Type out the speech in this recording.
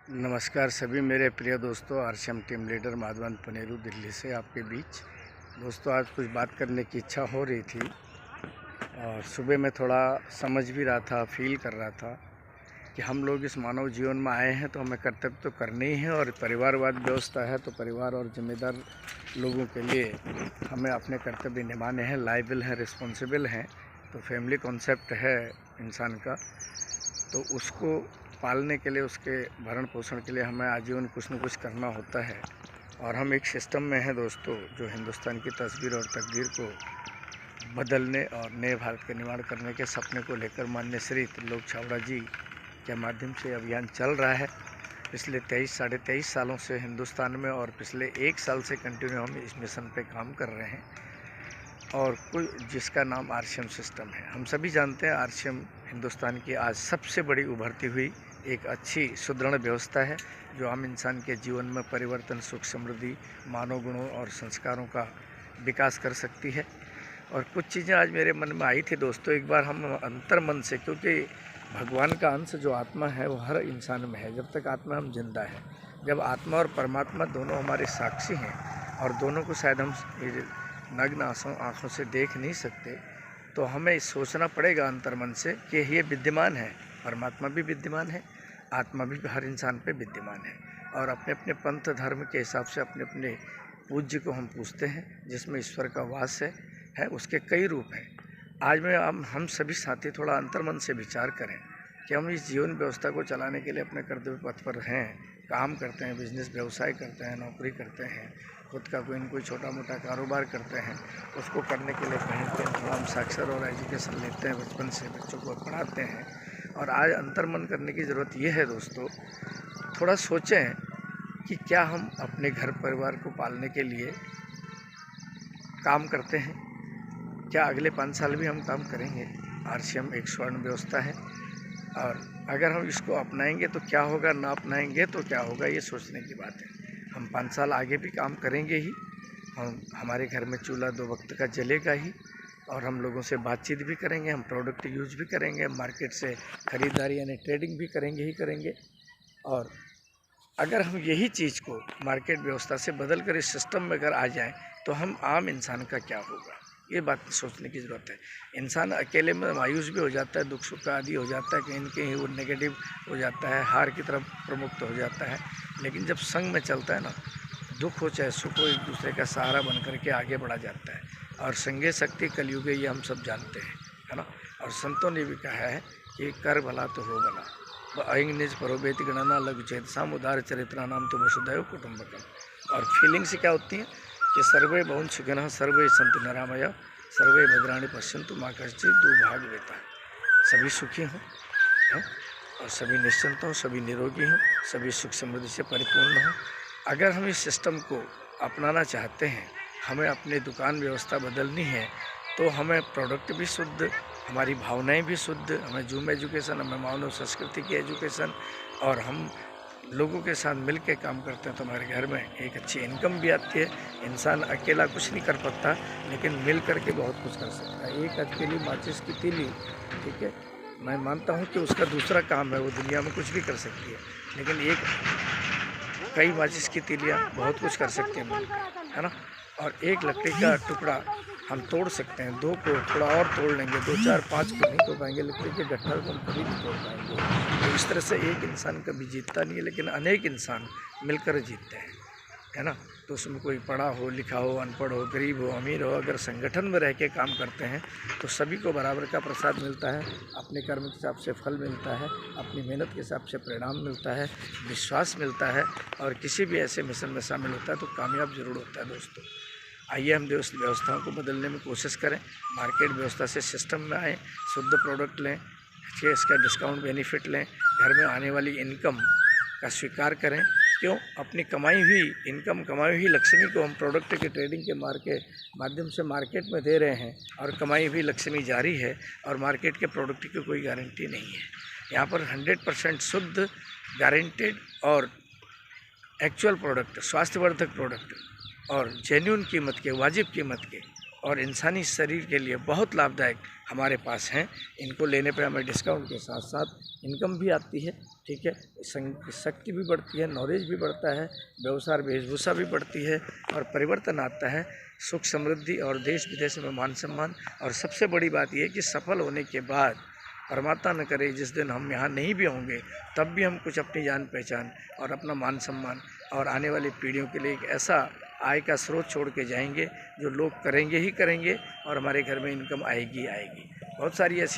नमस्कार सभी मेरे प्रिय दोस्तों। RCM team leader Madhavan Paneru Delhi से आपके बीच। दोस्तों, आज कुछ बात करने की इच्छा हो रही थी और सुबह मैं थोड़ा समझ भी रहा था, फील कर रहा था कि हम लोग इस मानव जीवन में आए हैं तो हमें कर्तव्य तो करने ही है, और परिवारवाद व्यवस्था है तो परिवार और जिम्मेदार लोगों के लिए हमें अपने कर्तव्य निभाने हैं, लायबल हैं, रिस्पॉन्सिबल हैं। तो फैमिली कॉन्सेप्ट है इंसान का, तो उसको पालने के लिए, उसके भरण पोषण के लिए हमें आजीवन कुछ न कुछ करना होता है। और हम एक सिस्टम में हैं दोस्तों, जो हिंदुस्तान की तस्वीर और तकदीर को बदलने और नए भारत के निर्माण करने के सपने को लेकर माननीय श्री त्रिलोक छाबड़ा जी के माध्यम से अभियान चल रहा है। पिछले 23-23.5 सालों से हिंदुस्तान में, और पिछले 1 साल से कंटिन्यू हम इस मिशन पे काम कर रहे हैं, और कोई जिसका नाम आरसीएम सिस्टम है। हम सभी जानते हैं आरसीएम हिंदुस्तान की आज सबसे बड़ी उभरती हुई एक अच्छी सुदृढ़ व्यवस्था है, जो आम इंसान के जीवन में परिवर्तन, सुख, समृद्धि, मानव गुणों और संस्कारों का विकास कर सकती है। और कुछ चीज़ें आज मेरे मन में आई थी दोस्तों। एक बार हम अंतर मन से, क्योंकि भगवान का अंश जो आत्मा है वो हर इंसान में है, जब तक आत्मा हम जिंदा है। जब आत्मा और परमात्मा दोनों हमारे साक्षी हैं और दोनों को शायद हम नग्न आँखों से देख नहीं सकते, तो हमें सोचना पड़ेगा अंतर्मन से कि ये विद्यमान है, परमात्मा भी विद्यमान है, आत्मा भी हर इंसान पे विद्यमान है। और अपने अपने पंथ धर्म के हिसाब से अपने अपने पूज्य को हम पूजते हैं, जिसमें ईश्वर का वास है। उसके कई रूप हैं। आज में हम सभी साथी थोड़ा अंतर्मन से विचार करें कि हम इस जीवन व्यवस्था को चलाने के लिए अपने कर्तव्य पथ पर हैं, काम करते हैं, बिजनेस व्यवसाय करते हैं, नौकरी करते हैं, खुद का कोई छोटा मोटा कारोबार करते हैं। उसको करने के लिए कहीं थोड़ा हम साक्षर और एजुकेशन लेते हैं, बचपन से बच्चों को पढ़ाते हैं। और आज अंतर्मन करने की ज़रूरत ये है दोस्तों, थोड़ा सोचें कि क्या हम अपने घर परिवार को पालने के लिए काम करते हैं। क्या अगले 5 साल भी हम काम करेंगे? आरसीएम एक स्वर्ण व्यवस्था है, और अगर हम इसको अपनाएंगे तो क्या होगा, ना अपनाएंगे तो क्या होगा, ये सोचने की बात है। हम 5 साल आगे भी काम करेंगे ही, हमारे घर में चूल्हा 2 वक्त का जलेगा ही, और हम लोगों से बातचीत भी करेंगे, हम प्रोडक्ट यूज भी करेंगे, मार्केट से ख़रीदारी यानी ट्रेडिंग भी करेंगे ही करेंगे। और अगर हम यही चीज़ को मार्केट व्यवस्था से बदल कर इस सिस्टम में अगर आ जाएं, तो हम आम इंसान का क्या होगा, ये बात सोचने की ज़रूरत है। इंसान अकेले में मायूस भी हो जाता है, दुख सुख का आदी हो जाता है, कहीं न कहीं वो नेगेटिव हो जाता है, हार की तरफ प्रमुख हो जाता है। लेकिन जब संग में चलता है ना, दुख हो चाहे सुख हो, एक दूसरे का सहारा बन करके आगे बढ़ा जाता है। और संगे शक्ति कलयुगे, ये हम सब जानते हैं, है ना। और संतों ने भी कहा है कि कर भला तो हो भला, अहिंग निज परोबेति गणना लघु चेत साम उदार चरित्रा नाम तो वसुधैव कुटुंबकम। और फीलिंग्स क्या होती हैं कि सर्वे भवन सुखिनः, सर्वे सन्तु निरामया, सर्वे भद्राणि पश्यन्तु मा कश्चित् दुर्भाग्यवेता। सभी सुखी हों, हैं, और सभी निश्चिंत हों, सभी निरोगी हों, सभी सुख समृद्धि से परिपूर्ण हों। अगर हम इस सिस्टम को अपनाना चाहते हैं, हमें अपनी दुकान व्यवस्था बदलनी है, तो हमें प्रोडक्ट भी शुद्ध, हमारी भावनाएं भी शुद्ध, हमें जूम एजुकेशन, हमें मानव संस्कृति की एजुकेशन, और हम लोगों के साथ मिल के काम करते हैं तो हमारे घर में एक अच्छी इनकम भी आती है। इंसान अकेला कुछ नहीं कर पाता, लेकिन मिल करके बहुत कुछ कर सकता है। एक अकेली माचिस की तीली, ठीक है, मैं मानता हूँ कि उसका दूसरा काम है, वो दुनिया में कुछ भी कर सकती है, लेकिन कई माचिस की तीलियाँ बहुत कुछ कर सकती हैं मिलकर, है ना। और एक लकड़ी का टुकड़ा हम तोड़ सकते हैं, 2 को थोड़ा और तोड़ लेंगे, 2, 4, 5 को नहीं तोड़ पाएंगे, लकड़ी के गट्ठर को हम कभी नहीं तोड़ पाएंगे। तो इस तरह से एक इंसान कभी जीतता नहीं है, लेकिन अनेक इंसान मिलकर जीतते हैं, है ना। तो उसमें कोई पढ़ा हो, लिखा हो, अनपढ़ हो, गरीब हो, अमीर हो, अगर संगठन में रह के काम करते हैं तो सभी को बराबर का प्रसाद मिलता है, अपने कर्म के हिसाब से फल मिलता है, अपनी मेहनत के हिसाब से परिणाम मिलता है, विश्वास मिलता है, और किसी भी ऐसे मिशन में शामिल होता है तो कामयाब जरूर होता है दोस्तों। आइए हम व्यवस्थाओं को बदलने में कोशिश करें, मार्केट व्यवस्था से सिस्टम में आएँ, शुद्ध प्रोडक्ट लें, अच्छे इसका डिस्काउंट बेनिफिट लें, घर में आने वाली इनकम का स्वीकार करें। क्यों? अपनी कमाई हुई इनकम, कमाई हुई लक्ष्मी को हम प्रोडक्ट के ट्रेडिंग के माध्यम से मार्केट में दे रहे हैं, और कमाई हुई लक्ष्मी जारी है, और मार्केट के प्रोडक्ट की कोई गारंटी नहीं है। यहाँ पर 100% शुद्ध, गारंटेड और एक्चुअल प्रोडक्ट, स्वास्थ्यवर्धक प्रोडक्ट, और जेन्युइन कीमत के, वाजिब कीमत के, और इंसानी शरीर के लिए बहुत लाभदायक हमारे पास हैं। इनको लेने पे हमें डिस्काउंट के साथ साथ इनकम भी आती है, ठीक है, शक्ति भी बढ़ती है, नॉलेज भी बढ़ता है, व्यवसाय वेशभूषा भी बढ़ती है और परिवर्तन आता है, सुख समृद्धि और देश विदेश में मान सम्मान। और सबसे बड़ी बात यह है कि सफल होने के बाद परमात्मा न करे जिस दिन हम यहाँ नहीं भी होंगे तब भी हम कुछ अपनी जान पहचान और अपना मान सम्मान और आने वाली पीढ़ियों के लिए एक ऐसा आय का स्रोत छोड़ के जाएंगे जो लोग करेंगे ही करेंगे और हमारे घर में इनकम आएगी आएगी। बहुत सारी ऐसी